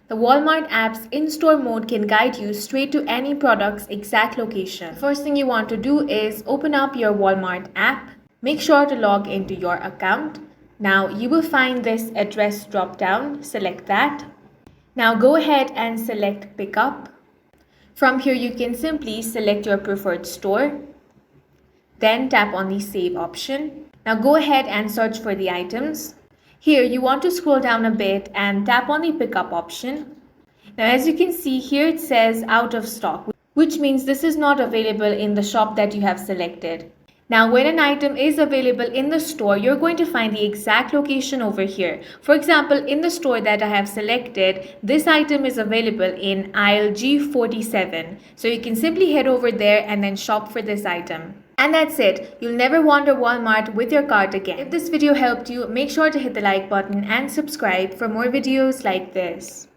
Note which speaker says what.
Speaker 1: The Walmart app's in-store mode can guide you straight to any product's exact location. The first thing you want to do is open up your Walmart app. Make sure to log into your account. Now you will find this address drop-down. Select that. Now go ahead and select Pickup. From here you can simply select your preferred store. Then tap on the Save option. Now go ahead and search for the items. Here you want to scroll down a bit and tap on the Pickup option. Now as you can see here it says out of stock, which means this is not available in the shop that you have selected. Now when an item is available in the store, you're going to find the exact location over here. For example, in the store that I have selected, this item is available in aisle G47. So you can simply head over there and then shop for this item. And that's it. You'll never wander Walmart with your cart again. If this video helped you, make sure to hit the like button and subscribe for more videos like this.